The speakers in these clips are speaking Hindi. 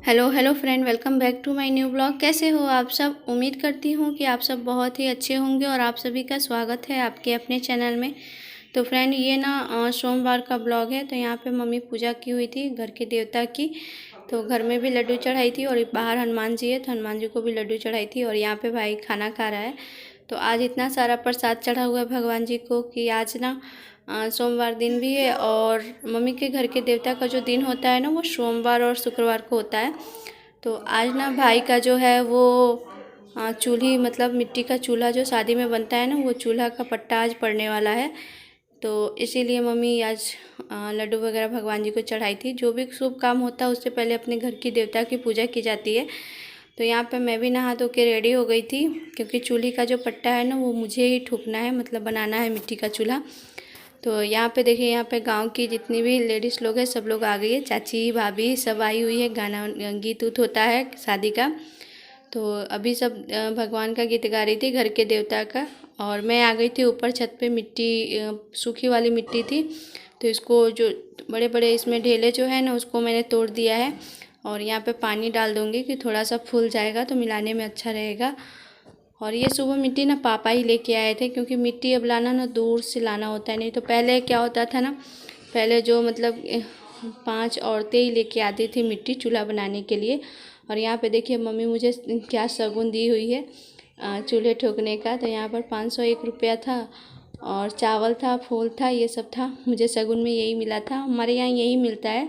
Hello hello friend, welcome back to my new blog. कैसे हो आप सब? उम्मीद करती हूँ कि आप सब बहुत ही अच्छे होंगे और आप सभी का स्वागत है आपके अपने चैनल में। तो फ्रेंड, ये ना सोमवार का ब्लॉग है। तो यहाँ पे मम्मी पूजा की हुई थी घर के देवता की। तो घर में भी लड्डू चढ़ाई थी और बाहर हनुमान जी है तो हनुमान जी को भी लड्डू चढ़ाई थी। और यहाँ पे भाई खाना खा रहा है। तो आज इतना सारा प्रसाद चढ़ा हुआ है भगवान जी को कि आज ना सोमवार दिन भी है। और मम्मी के घर के देवता का जो दिन होता है ना, वो सोमवार और शुक्रवार को होता है। तो आज ना भाई का जो है वो चूल्ही, मतलब मिट्टी का चूल्हा जो शादी में बनता है ना, वो चूल्हा का पट्टा आज पड़ने वाला है। तो इसीलिए मम्मी आज लड्डू वगैरह भगवान जी को चढ़ाई थी। जो भी शुभ काम होता है उससे पहले अपने घर की देवता की पूजा की जाती है। तो यहाँ पे मैं भी नहा धो के रेडी हो गई थी, क्योंकि चूल्हे का जो पट्टा है ना, वो मुझे ही ठोकना है, मतलब बनाना है मिट्टी का चूल्हा। तो यहाँ पे देखिए, यहाँ पे गांव की जितनी भी लेडीज़ लोग हैं सब लोग आ गई है। चाची भाभी सब आई हुई है। गाना गीत उत होता है शादी का। तो अभी सब भगवान का गीत गा रही थी, घर के देवता का। और मैं आ गई थी ऊपर छत पे। मिट्टी सूखी वाली मिट्टी थी, तो इसको जो बड़े बड़े इसमें ढेले जो है ना, उसको मैंने तोड़ दिया है। और यहाँ पे पानी डाल दूँगी कि थोड़ा सा फूल जाएगा तो मिलाने में अच्छा रहेगा। और ये सुबह मिट्टी ना पापा ही लेके आए थे, क्योंकि मिट्टी अब लाना ना दूर से लाना होता है। नहीं तो पहले क्या होता था ना, पहले जो मतलब 5 औरतें ही लेके आती थी मिट्टी चूल्हा बनाने के लिए। और यहाँ पे देखिए मम्मी मुझे क्या शगुन दी हुई है चूल्हे ठोकने का। तो यहाँ पर 501 रुपया था और चावल था, फूल था, ये सब था। मुझे शगुन में यही मिला था। हमारे यहाँ यही मिलता है,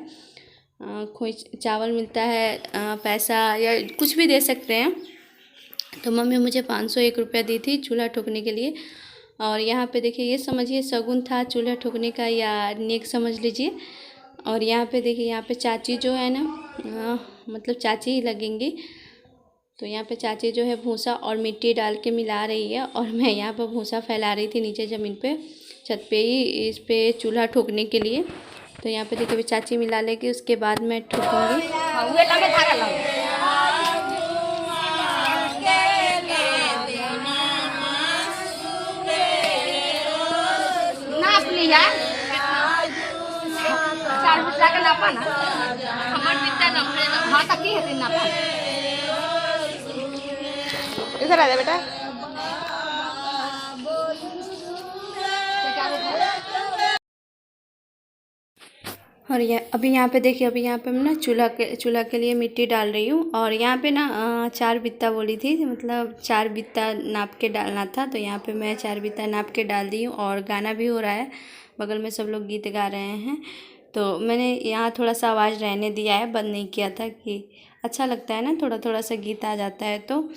खोई चावल मिलता है, पैसा या कुछ भी दे सकते हैं। तो मम्मी मुझे 501 रुपया दी थी चूल्हा ठोकने के लिए। और यहाँ पे देखिए, ये समझिए शगुन था चूल्हा ठोकने का, या नेक समझ लीजिए। और यहाँ पे देखिए, यहाँ पे चाची जो है ना, मतलब चाची ही लगेंगी। तो यहाँ पे चाची जो है भूसा और मिट्टी डाल के मिला रही है, और मैं यहाँ पर भूसा फैला रही थी नीचे ज़मीन पे, छत पे ही, इस पे चूल्हा ठोकने के लिए। तो यहाँ पे देखिए अभी चाची मिला लेगी, उसके बाद मैं ठोकूँगी। इधर आ जा बेटा। और ये अभी यहाँ पे देखिए, अभी यहाँ पे मैं ना चूल्हा के लिए मिट्टी डाल रही हूँ। और यहाँ पे ना 4 बित्ता बोली थी, मतलब 4 बित्ता नाप के डालना था। तो यहाँ पे मैं 4 बित्ता नाप के डाल दी हूँ। और गाना भी हो रहा है, बगल में सब लोग गीत गा रहे हैं। तो मैंने यहाँ थोड़ा सा आवाज़ रहने दिया है, बंद नहीं किया था, कि अच्छा लगता है ना, थोड़ा थोड़ा सा गीत आ जाता है। तो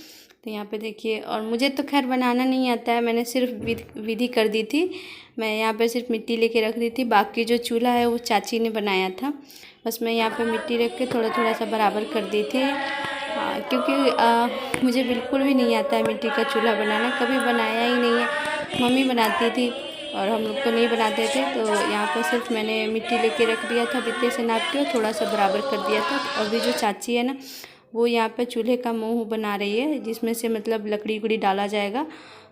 यहाँ पे देखिए, और मुझे तो खैर बनाना नहीं आता है, मैंने सिर्फ विधि कर दी थी। मैं यहाँ पे सिर्फ मिट्टी लेके रख दी थी, बाकी जो चूल्हा है वो चाची ने बनाया था। बस मैं यहाँ पे मिट्टी रख के थोड़ा थोड़ा सा बराबर कर दी थी, क्योंकि मुझे बिल्कुल भी नहीं आता है मिट्टी का चूल्हा बनाना, कभी बनाया ही नहीं है। मम्मी बनाती थी और हम लोग तो नहीं बनाते थे। तो यहाँ पर सिर्फ मैंने मिट्टी लेके रख दिया था, बित्ते से नाप के थोड़ा सा बराबर कर दिया था। और भी जो चाची है ना, वो यहाँ पे चूल्हे का मुंह बना रही है, जिसमें से मतलब लकड़ी उकड़ी डाला जाएगा।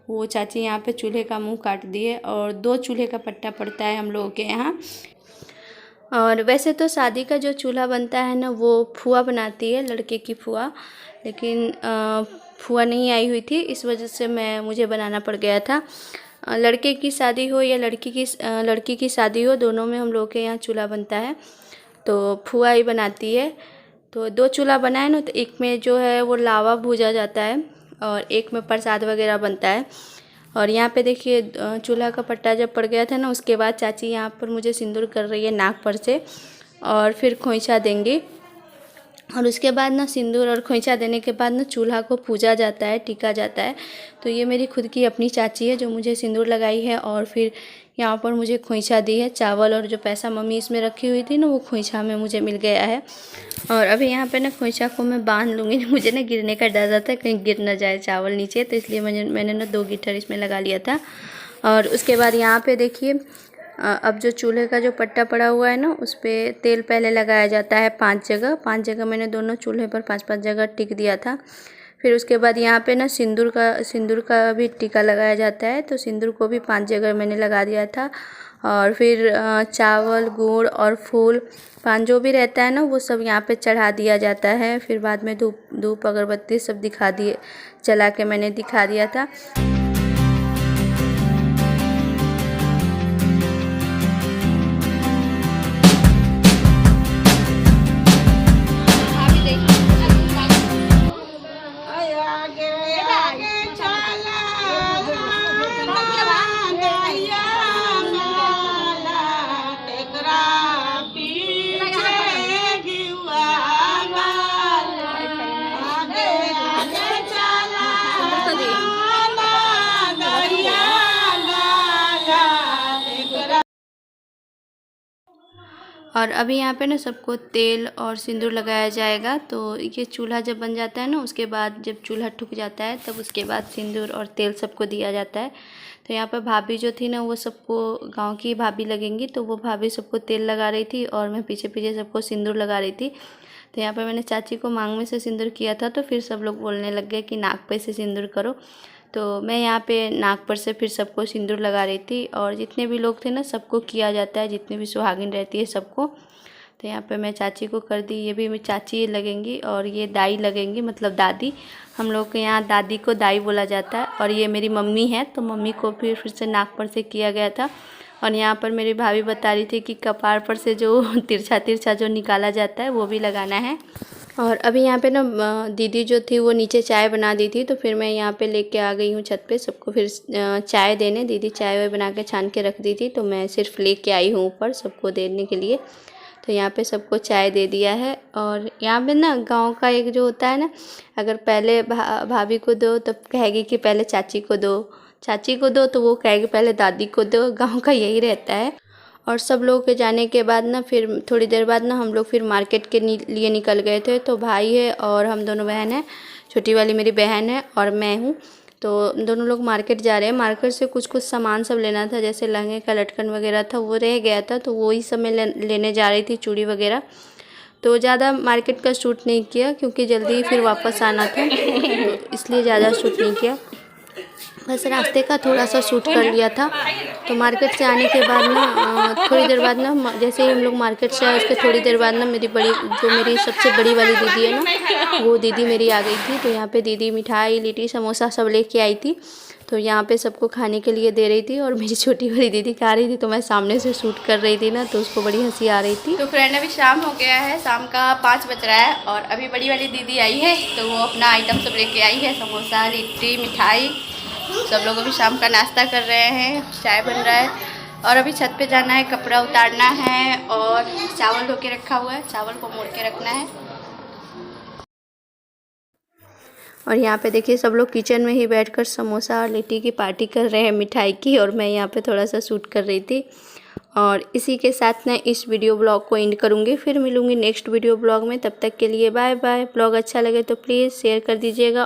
वो चाची यहाँ पे चूल्हे का मुंह काट दिए। और 2 चूल्हे का पट्टा पड़ता है हम लोगों के यहाँ। और वैसे तो शादी का जो चूल्हा बनता है ना, वो फूआ बनाती है, लड़के की फूआ। लेकिन फूआ नहीं आई हुई थी, इस वजह से मुझे बनाना पड़ गया था। लड़के की शादी हो या लड़की की शादी हो, दोनों में हम लोग के यहाँ चूल्हा बनता है। तो फूआ ही बनाती है। तो 2 चूल्हा बनाए ना, तो एक में जो है वो लावा भूजा जाता है और एक में प्रसाद वगैरह बनता है। और यहाँ पे देखिए, चूल्हा का पट्टा जब पड़ गया था ना, उसके बाद चाची यहाँ पर मुझे सिंदूर कर रही है नाक पर से, और फिर खोइंचा देंगी। और उसके बाद ना सिंदूर और खोइंचा देने के बाद ना चूल्हा को पूजा जाता है, टीका जाता है। तो ये मेरी खुद की अपनी चाची है जो मुझे सिंदूर लगाई है, और फिर यहाँ पर मुझे खोइंचा दी है। चावल और जो पैसा मम्मी इसमें रखी हुई थी ना, वो खोइंचा में मुझे मिल गया है। और अभी यहाँ पे ना खोइंचा को मैं बांध लूँगी, मुझे ना गिरने का डर रहता है, कहीं गिर ना जाए चावल नीचे। तो इसलिए मैंने ना 2 गिट्टर इसमें लगा लिया था। और उसके बाद यहाँ पे देखिए, अब जो चूल्हे का जो पट्टा पड़ा हुआ है ना, उस पर तेल पहले लगाया जाता है 5 जगह। 5 जगह मैंने दोनों चूल्हे पर 5-5 जगह टिक दिया था। फिर उसके बाद यहाँ पे ना सिंदूर का भी टीका लगाया जाता है। तो सिंदूर को भी 5 जगह मैंने लगा दिया था। और फिर चावल, गुड़ और फूल, पान जो भी रहता है ना वो सब यहाँ पे चढ़ा दिया जाता है। फिर बाद में धूप अगरबत्ती सब जला के मैंने दिखा दिया था। और अभी यहाँ पे ना सबको तेल और सिंदूर लगाया जाएगा। तो ये चूल्हा जब बन जाता है ना, उसके बाद जब चूल्हा ठुक जाता है तब उसके बाद सिंदूर और तेल सबको दिया जाता है। तो यहाँ पे भाभी जो थी ना वो सबको, गांव की भाभी लगेंगी, तो वो भाभी सबको तेल लगा रही थी और मैं पीछे पीछे सबको सिंदूर लगा रही थी। तो यहाँ पे मैंने चाची को मांग में से सिंदूर किया था, तो फिर सब लोग बोलने लग गए कि नाक पे से सिंदूर करो। तो मैं यहाँ पे नाक पर से फिर सबको सिंदूर लगा रही थी। और जितने भी लोग थे ना सबको किया जाता है, जितने भी सुहागिन रहती है सबको। तो यहाँ पे मैं चाची को कर दी, ये भी मेरी चाची लगेंगी और ये दाई लगेंगी, मतलब दादी। हम लोग के यहाँ दादी को दाई बोला जाता है। और ये मेरी मम्मी है, तो मम्मी को फिर से नाक पर से किया गया था। और यहाँ पर मेरी भाभी बता रही थी कि कपार पर से जो तिरछा जो निकाला जाता है वो भी लगाना है। और अभी यहाँ पे ना दीदी जो थी वो नीचे चाय बना दी थी, तो फिर मैं यहाँ पे लेके आ गई हूँ छत पे सबको फिर चाय देने। दीदी चाय वाय बना के छान के रख दी थी, तो मैं सिर्फ लेके आई हूँ ऊपर सबको देने के लिए। तो यहाँ पे सबको चाय दे दिया है। और यहाँ पे ना गांव का एक जो होता है ना, अगर पहले भाभी को दो तो कहेगी कि पहले चाची को दो, तो वो कहेगी पहले दादी को दो। गांव का यही रहता है। और सब लोग के जाने के बाद ना फिर थोड़ी देर बाद ना हम लोग फिर मार्केट के लिए निकल गए थे। तो भाई है और हम दोनों बहन हैं, छोटी वाली मेरी बहन है और मैं हूँ। तो दोनों लोग मार्केट जा रहे हैं। मार्केट से कुछ सामान सब लेना था, जैसे लहंगे का लटकन वगैरह था वो रह गया था, तो वही सब मैं लेने जा रही थी, चूड़ी वगैरह। तो ज़्यादा मार्केट का शूट नहीं किया क्योंकि जल्दी फिर वापस आना था, तो इसलिए ज़्यादा शूट नहीं किया, बस रास्ते का थोड़ा सा शूट कर लिया था। तो मार्केट से आने के बाद ना थोड़ी देर बाद ना, जैसे ही हम लोग मार्केट से आए उसके थोड़ी देर बाद ना मेरी सबसे बड़ी वाली दीदी है ना, वो दीदी मेरी आ गई थी। तो यहाँ पे दीदी मिठाई, लिट्टी, समोसा सब लेके आई थी। तो यहाँ पे सबको खाने के लिए दे रही थी। और मेरी छोटी वाली दीदी खा रही थी, तो मैं सामने से शूट कर रही थी ना, तो उसको बड़ी हंसी आ रही थी। तो फ्रेंड अभी शाम हो गया है, शाम का 5 बज रहा है और अभी बड़ी वाली दीदी आई है, तो वो अपना आइटम सब लेके आई है, समोसा, लिट्टी, मिठाई। सब लोग अभी शाम का नाश्ता कर रहे हैं, चाय बन रहा है। और अभी छत पे जाना है, कपड़ा उतारना है और चावल धो के रखा हुआ है, चावल को मोड़ के रखना है। और यहाँ पे देखिए सब लोग किचन में ही बैठकर समोसा और लिट्टी की पार्टी कर रहे हैं, मिठाई की। और मैं यहाँ पे थोड़ा सा शूट कर रही थी। और इसी के साथ मैं इस वीडियो ब्लॉग को एंड करूँगी, फिर मिलूँगी नेक्स्ट वीडियो ब्लॉग में। तब तक के लिए बाय बाय। ब्लॉग अच्छा लगे तो प्लीज़ शेयर कर दीजिएगा।